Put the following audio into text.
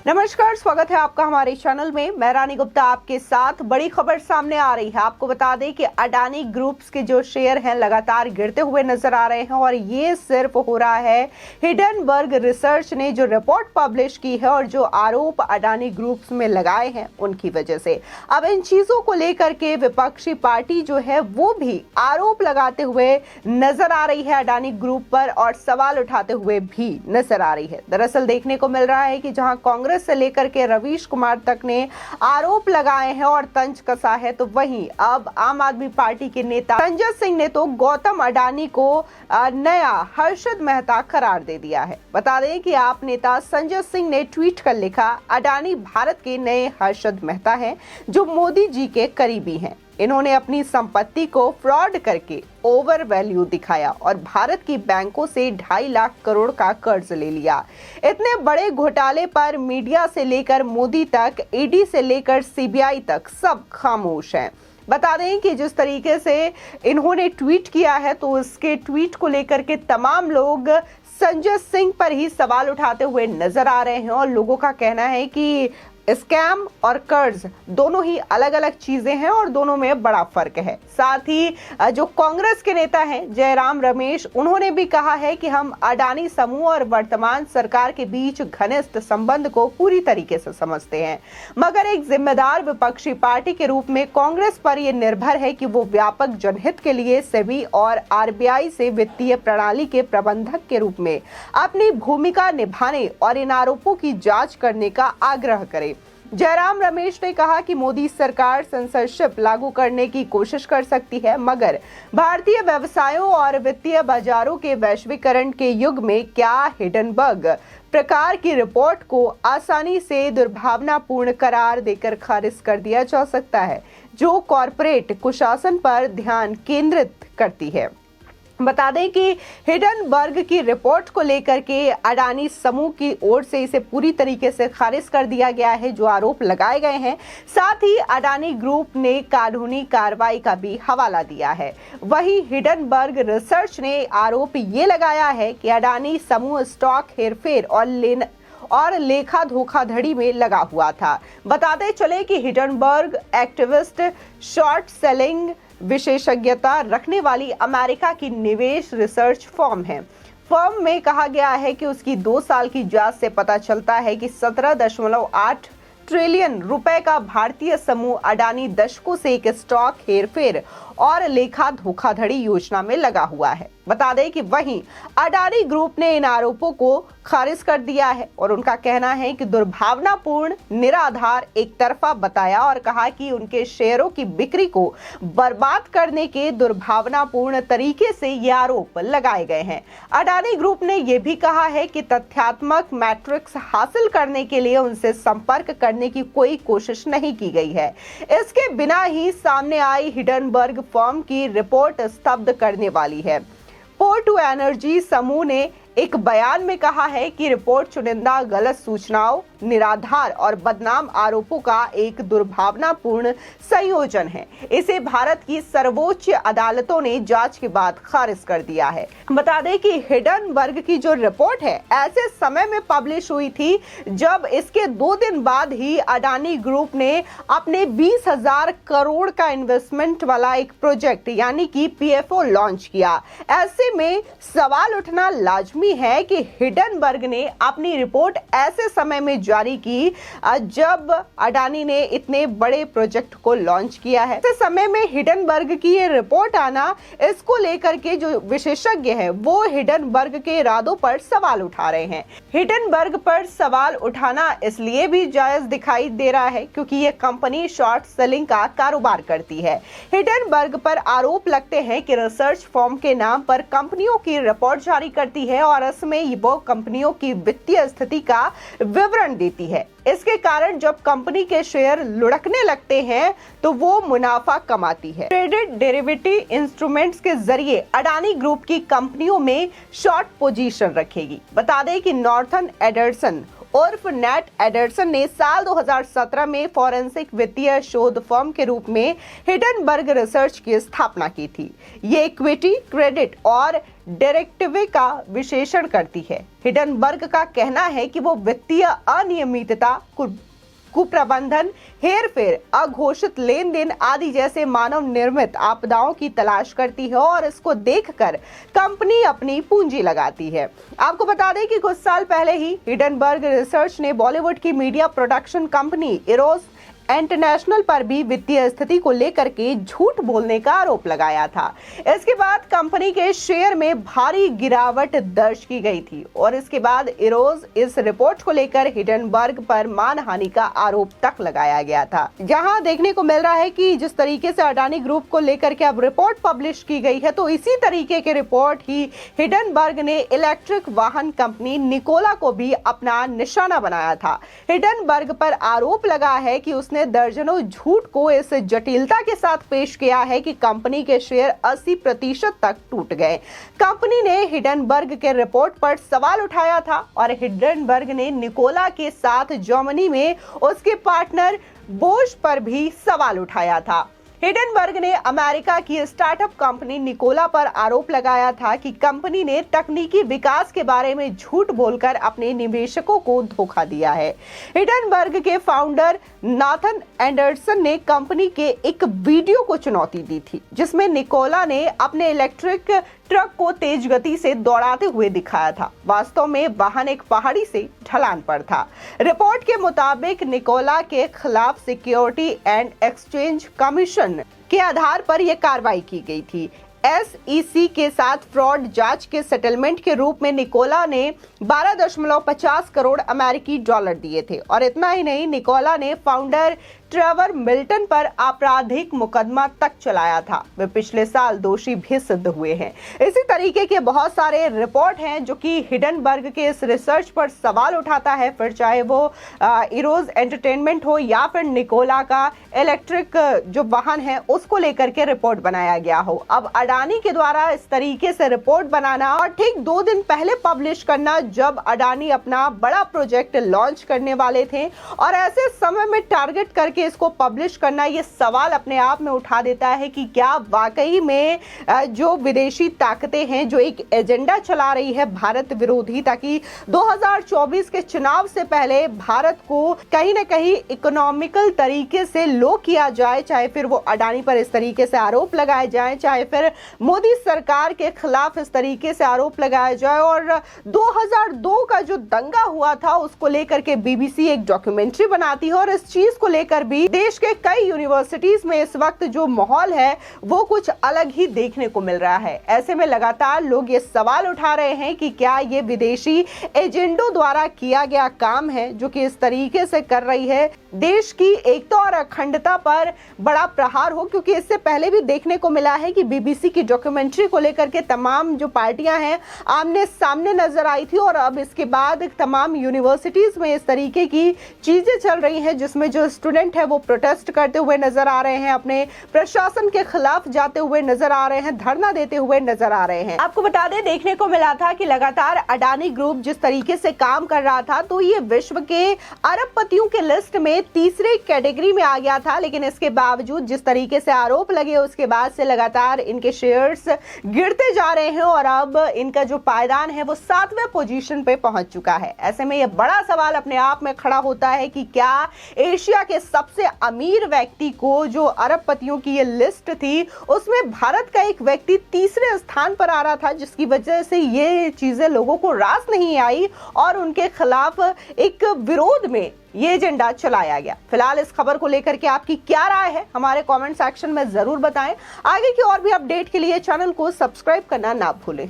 नमस्कार, स्वागत है आपका हमारे चैनल में। मैं रानी गुप्ता आपके साथ। बड़ी खबर सामने आ रही है। आपको बता दें कि अडानी ग्रुप्स के जो शेयर हैं लगातार गिरते हुए नजर आ रहे हैं और ये सिर्फ हो रहा है हिडनबर्ग रिसर्च ने जो रिपोर्ट पब्लिश की है और जो आरोप अडानी ग्रुप्स में लगाए हैं उनकी वजह से। अब इन चीजों को लेकर के विपक्षी पार्टी जो है वो भी आरोप लगाते हुए नजर आ रही है अडानी ग्रुप पर और सवाल उठाते हुए भी नजर आ रही है। दरअसल देखने को मिल रहा है कि जहां कांग्रेस से लेकर के रवीश कुमार तक ने आरोप लगाए हैं और तंज कसा है, तो वहीं अब आम आदमी पार्टी के नेता संजय सिंह ने तो गौतम अडानी को नया हर्षद मेहता करार दे दिया है। बता दें कि आप नेता संजय सिंह ने ट्वीट कर लिखा, अडानी भारत के नए हर्षद मेहता हैं जो मोदी जी के करीबी हैं। इन्होंने अपनी संपत्ति को फ्रॉड करके ओवर वैल्यू दिखाया और भारत की बैंकों से 2.5 लाख करोड़ का कर्ज ले लिया। इतने बड़े घोटाले पर मीडिया से लेकर मोदी तक, ईडी से लेकर सीबीआई तक सब खामोश हैं। बता दें कि जिस तरीके से इन्होंने ट्वीट किया है तो इसके ट्वीट को लेकर के तमाम लोग संजय सिंह पर ही सवाल उठाते हुए नजर आ रहे हैं और लोगों का कहना है कि स्कैम और कर्ज दोनों ही अलग अलग चीजें हैं और दोनों में बड़ा फर्क है। साथ ही जो कांग्रेस के नेता हैं जयराम रमेश, उन्होंने भी कहा है कि हम अडानी समूह और वर्तमान सरकार के बीच घनिष्ठ संबंध को पूरी तरीके से समझते हैं, मगर एक जिम्मेदार विपक्षी पार्टी के रूप में कांग्रेस पर यह निर्भर है कि वो व्यापक जनहित के लिए सेबी और आरबीआई से वित्तीय प्रणाली के प्रबंधक के रूप में अपनी भूमिका निभाने और इन आरोपों की जांच करने का आग्रह करे। जयराम रमेश ने कहा कि मोदी सरकार सेंसरशिप लागू करने की कोशिश कर सकती है, मगर भारतीय व्यवसायों और वित्तीय बाजारों के वैश्वीकरण के युग में क्या हिडनबर्ग प्रकार की रिपोर्ट को आसानी से दुर्भावनापूर्ण करार देकर खारिज कर दिया जा सकता है, जो कॉरपोरेट कुशासन पर ध्यान केंद्रित करती है। बता दें कि हिडनबर्ग की रिपोर्ट को लेकर के अडानी समूह की ओर से इसे पूरी तरीके से खारिज कर दिया गया है जो आरोप लगाए गए हैं। साथ ही अडानी ग्रुप ने कानूनी कार्रवाई का भी हवाला दिया है। वहीं हिडनबर्ग रिसर्च ने आरोप ये लगाया है कि अडानी समूह स्टॉक हेरफेर और लेखा धोखाधड़ी में लगा हुआ था। बताते चले कि हिडनबर्ग एक्टिविस्ट शॉर्ट सेलिंग विशेषज्ञता रखने वाली अमेरिका की निवेश रिसर्च फर्म है। फर्म में कहा गया है कि उसकी 2 साल की जांच से पता चलता है कि 17.8 ट्रिलियन रुपए का भारतीय समूह अडानी दशकों से एक स्टॉक हेरफेर और लेखा धोखाधड़ी योजना में लगा हुआ है। बता दें कि वहीं अडानी ग्रुप ने इन आरोपों को खारिज कर दिया है और उनका कहना है कि दुर्भावनापूर्ण, निराधार, एक तरफा बताया और कहा कि उनके शेयरों की बिक्री को बर्बाद करने के दुर्भावनापूर्ण तरीके से ये आरोप लगाए गए हैं। अडानी ग्रुप ने यह भी कहा है कि तथ्यात्मक मैट्रिक्स हासिल करने के लिए उनसे संपर्क करने की कोई कोशिश नहीं की गई है। इसके बिना ही सामने आई हिडनबर्ग फर्म की रिपोर्ट स्तब्ध करने वाली है। पोर्ट एनर्जी समूह ने एक बयान में कहा है कि रिपोर्ट चुनिंदा गलत सूचनाओं, निराधार और बदनाम आरोपों का एक दुर्भावनापूर्ण संयोजन है। इसे भारत की सर्वोच्च अदालतों ने जांच के बाद खारिज कर दिया है। बता दें कि हिडनबर्ग की जो रिपोर्ट है ऐसे समय में पब्लिश हुई थी जब इसके 2 दिन बाद ही अडानी ग्रुप ने अपने 20,000 करोड़ का इन्वेस्टमेंट वाला एक प्रोजेक्ट यानी कि पीएफओ लॉन्च किया। ऐसे में सवाल उठना लाजमी है कि हिडनबर्ग ने अपनी रिपोर्ट ऐसे समय में जारी की जब अडानी ने इतने बड़े प्रोजेक्ट को लॉन्च किया है। ऐसे समय में हिडनबर्ग की ये रिपोर्ट आना, इसको लेकर के जो विशेषज्ञ हैं वो हिडनबर्ग के इरादों पर सवाल उठा रहे हैं। हिडनबर्ग पर सवाल उठाना इसलिए भी जायज दिखाई दे रहा है क्योंकि ये कंपनी शॉर्ट सेलिंग का कारोबार करती है। हिडनबर्ग पर आरोप लगते हैं कि रिसर्च फर्म के नाम पर कंपनियों की रिपोर्ट जारी करती है और इसमें वो कंपनियों की वित्तीय स्थिति का विवरण देती है। इसके कारण जब कंपनी के शेयर लुढ़कने लगते हैं तो वो मुनाफा कमाती है। ट्रेडेड डेरिवेटिव इंस्ट्रूमेंट्स के जरिए अडानी ग्रुप की कंपनियों में शॉर्ट पोजीशन रखेगी। बता दें कि नॉर्थन एडर्सन उर्फ नेट एडरसन ने साल 2017 में फॉरेंसिक वित्तीय शोध फर्म के रूप में हिडनबर्ग रिसर्च की स्थापना की थी। ये इक्विटी, क्रेडिट और डेरिवेटिव का विश्लेषण करती है। हिडनबर्ग का कहना है कि वो वित्तीय अनियमितता, कुप्रबंधन, हेरफेर, अघोषित लेन देन आदि जैसे मानव निर्मित आपदाओं की तलाश करती है और इसको देखकर कंपनी अपनी पूंजी लगाती है। आपको बता दें कि कुछ साल पहले ही हिडनबर्ग रिसर्च ने बॉलीवुड की media production company Eros international पर भी वित्तीय स्थिति को लेकर के झूठ बोलने का आरोप लगाया था। इसके बाद कंपनी के शेयर में भारी गिरावट दर्ज की गई थी और इसके बाद इरोज इस रिपोर्ट को लेकर हिडनबर्ग पर मानहानि का आरोप तक लगाया गया था। जहां देखने को मिल रहा है कि जिस तरीके से अडानी ग्रुप को लेकर के अब रिपोर्ट पब्लिश की गई है, तो इसी तरीके के रिपोर्ट ही हिडनबर्ग ने इलेक्ट्रिक वाहन कंपनी निकोला को भी अपना निशाना बनाया था। हिडनबर्ग पर आरोप लगा है कि उसने दर्जनों झूठ को इस जटिलता के साथ पेश किया है कि कंपनी के शेयर 80% तक टूट गए। कंपनी ने हिडनबर्ग के रिपोर्ट पर सवाल उठाया था और हिडनबर्ग ने निकोला के साथ जर्मनी में उसके पार्टनर बोश पर भी सवाल उठाया था। हिडनबर्ग ने अमेरिका की स्टार्टअप कंपनी निकोला पर आरोप लगाया था कि कंपनी ने तकनीकी विकास के बारे में झूठ बोलकर अपने निवेशकों को धोखा दिया है। हिडनबर्ग के फाउंडर नाथन एंडरसन ने कंपनी के एक वीडियो को चुनौती दी थी, जिसमें निकोला ने अपने इलेक्ट्रिक ट्रक को तेज गति से दौड़ाते हुए दिखाया था। वास्तव में वाहन एक पहाड़ी से ढलान पर था। रिपोर्ट के मुताबिक निकोला के खिलाफ सिक्योरिटी एंड एक्सचेंज कमीशन के आधार पर यह कार्रवाई की गई थी। SEC के साथ फ्रॉड जांच के सेटलमेंट के रूप में निकोला ने 12.50 करोड़ अमेरिकी डॉलर दिए थे और इतना ही नहीं, निकोला ने फाउंडर ट्रेवर मिल्टन पर आपराधिक मुकदमा तक चलाया था। वे पिछले साल दोषी भी सिद्ध हुए हैं। इसी तरीके के बहुत सारे रिपोर्ट हैं जो कि हिडनबर्ग के इस रिसर्च पर सवाल उठाता है, फिर चाहे वो इरोज एंटरटेनमेंट हो या फिर निकोला का इलेक्ट्रिक जो वाहन है उसको लेकर के रिपोर्ट बनाया गया हो। अब अडानी के द्वारा इस तरीके से रिपोर्ट बनाना और ठीक 2 दिन पहले पब्लिश करना, जब अडानी अपना बड़ा प्रोजेक्ट लॉन्च करने वाले थे, और ऐसे समय में टारगेट करके इसको पब्लिश करना, ये सवाल अपने आप में उठा देता है कि क्या वाकई में जो विदेशी ताकतें हैं जो एक एजेंडा चला रही है भारत विरोधी, ताकि 2024 के चुनाव से पहले भारत को कहीं ना कहीं इकोनॉमिकल तरीके से लो किया जाए, चाहे फिर वो अडानी पर इस तरीके से आरोप लगाए जाए, चाहे फिर मोदी सरकार के खिलाफ इस तरीके से आरोप लगाया जाए। और 2002 का जो दंगा हुआ था उसको लेकर के BBC एक डॉक्यूमेंट्री बनाती है और इस चीज को लेकर भी देश के कई यूनिवर्सिटीज में इस वक्त जो माहौल है वो कुछ अलग ही देखने को मिल रहा है। ऐसे में लगातार लोग ये सवाल उठा रहे हैं कि क्या ये विदेशी एजेंडों द्वारा किया गया काम है जो कि इस तरीके से कर रही है देश की एकता और अखंडता पर बड़ा प्रहार हो, क्योंकि इससे पहले भी देखने को मिला है कि BBC की डॉक्यूमेंट्री को लेकर के तमाम जो पार्टियां हैं आमने सामने नजर आई थी और अब इसके बाद तमाम यूनिवर्सिटीज में इस तरीके की चीजें चल रही हैं जिसमें जो स्टूडेंट है वो प्रोटेस्ट करते हुए नजर आ रहे हैं, अपने प्रशासन के खिलाफ जाते हुए नजर आ रहे हैं, धरना देते हुए नजर आ रहे हैं। आपको बता दें, देखने को मिला था कि लगातार अडानी ग्रुप जिस तरीके से काम कर रहा था तो ये विश्व के अरबपतियों के लिस्ट में तीसरे कैटेगरी में आ गया था, लेकिन इसके बावजूद जिस तरीके से आरोप लगे उसके बाद से लगातार इनके शेयर्स गिरते जा रहे हैं और अब इनका जो पायदान है वो 7वें पोजीशन पे पहुंच चुका है। ऐसे में यह बड़ा सवाल अपने आप में खड़ा होता है कि क्या एशिया के सबसे अमीर व्यक्ति को, जो अरबपतियों की ये लिस्ट थी उसमें भारत का एक व्यक्ति तीसरे स्थान पर आ रहा था, जिसकी वजह से ये चीजें लोगों को रास नहीं आई और उनके खिलाफ एक विरोध में ये एजेंडा चलाया गया। फिलहाल इस खबर को लेकर के आपकी क्या राय है हमारे कमेंट सेक्शन में जरूर बताएं। आगे की और भी अपडेट के लिए चैनल को सब्सक्राइब करना ना भूलें।